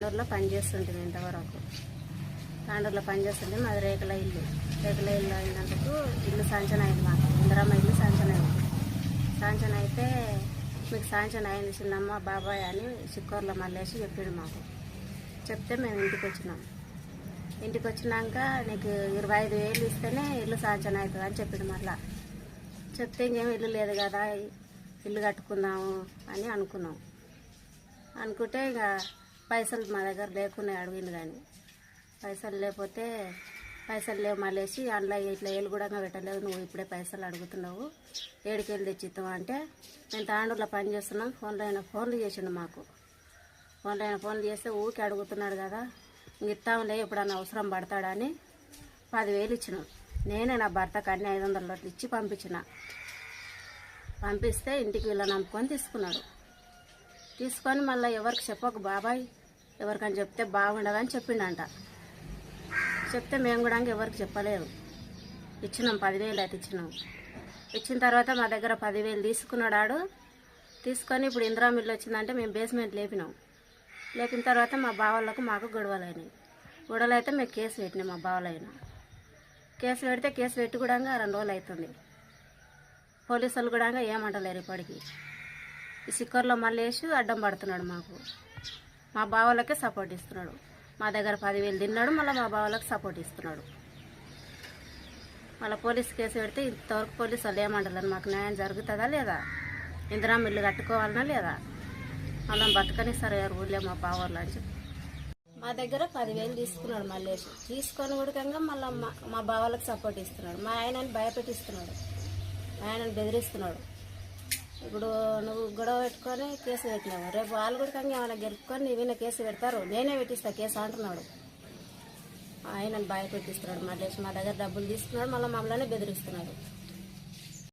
తాండూరులో పనిచేస్తుంటుంది ఇంతవరకు. తాండూరులో పనిచేస్తుంటే మాది రేకుల ఇల్లు అయినందుకు ఇల్లు శాంక్షన్ అయింది. మాకు ఇందిరమ్మ ఇల్లు శాంక్షన్ అయింది. శాంక్షన్ అయితే మీకు శాంక్షన్ అయింది చిన్నమ్మ బాబాయ్ అని చిక్కూరులో మళ్ళేసి చెప్పిండు మాకు. చెప్తే మేము ఇంటికి వచ్చినాం. ఇంటికి వచ్చినాక నీకు 25,000 ఇస్తేనే ఇల్లు శాంక్షన్ అవుతుంది అని చెప్పిండు. మళ్ళా చెప్తే ఇంకేం ఇల్లు లేదు కదా, ఇల్లు కట్టుకుందాము అని అనుకున్నాం. అనుకుంటే ఇక పైసలు మా దగ్గర లేకున్నాయి అడిగింది. కానీ పైసలు లేకపోతే పైసలు లేవు మళ్ళేసి అందులో ఇట్లా ఏళ్ళు కూడా పెట్టలేదు, నువ్వు ఇప్పుడే పైసలు అడుగుతున్నావు, ఏడుకెళ్ళి తెచ్చిస్తావు అంటే మేము తాండూరులో పని చేస్తున్నాం. ఫోన్లు చేసిండు మాకు. ఫోన్లు చేస్తే ఊరికి అడుగుతున్నాడు కదా, ఇస్తాంలే ఎప్పుడన్నా అవసరం పడతాడని 10,000 ఇచ్చినాం. నేనే నా భర్తకు అన్ని 500 లోట్లు ఇచ్చి పంపిస్తే ఇంటికి వీళ్ళ నమ్ముకొని తీసుకొని మళ్ళీ ఎవరికి చెప్పకు బాబాయ్, ఎవరికని చెప్తే బాగుండదని చెప్పిండంట. చెప్తే మేము కూడా ఎవరికి చెప్పలేదు. ఇచ్చినాం 10,000 అయితే ఇచ్చినాం. ఇచ్చిన తర్వాత మా దగ్గర 10,000 తీసుకున్నాడు. తీసుకొని ఇప్పుడు ఇందిరమ్మ ఇల్లు వచ్చిందంటే మేము బేస్మెంట్ లేపిన తర్వాత మా బావలకు మాకు గొడవలు అయితే మేము కేసు పెట్టినాం. మా బావలైనా కేసు పెట్టి కూడా 2 రోజులు అవుతుంది. పోలీసు వాళ్ళు కూడా ఏమంటలేరు ఇప్పటికి. ఈ సిక్కర్లో మళ్ళీ వేసి అడ్డం పడుతున్నాడు మాకు. మా బావలకే సపోర్ట్ ఇస్తున్నాడు. మా దగ్గర 10,000 తిన్నాడు, మళ్ళీ మా బావలకు సపోర్ట్ ఇస్తున్నాడు. మళ్ళీ పోలీసు కేసు పెడితే ఇంతవరకు పోలీసు వాళ్ళు ఏమంటలేరు. మాకు న్యాయం జరుగుతుందా లేదా, ఇందిరమ్మ ఇల్లు కట్టుకోవాలన్నా లేదా, మళ్ళీ బతకనిస్తారు గారు ఊళ్ళో మా బావలు అని చెప్పి మా దగ్గర 10,000 తీసుకున్నాడు. మళ్ళీ తీసుకొని కూడా మళ్ళీ మా బావలకు సపోర్ట్ ఇస్తున్నాడు. మా ఆయనని భయపెట్టిస్తున్నాడు, మా ఆయనని బెదిరిస్తున్నాడు. ఇప్పుడు నువ్వు గొడవ పెట్టుకొని కేసు పెట్టినావు, రేపు వాళ్ళు కూడా ఏమైనా గెలుపుకొని నీవైనా కేసు పెడతారు, నేనే పెట్టిస్తా కేసు అంటున్నాడు. ఆయనను భయపెట్టిస్తున్నాడు. మళ్ళీ మా దగ్గర డబ్బులు తీసుకున్నాడు, మళ్ళీ మమ్మల్ని బెదిరిస్తున్నాడు.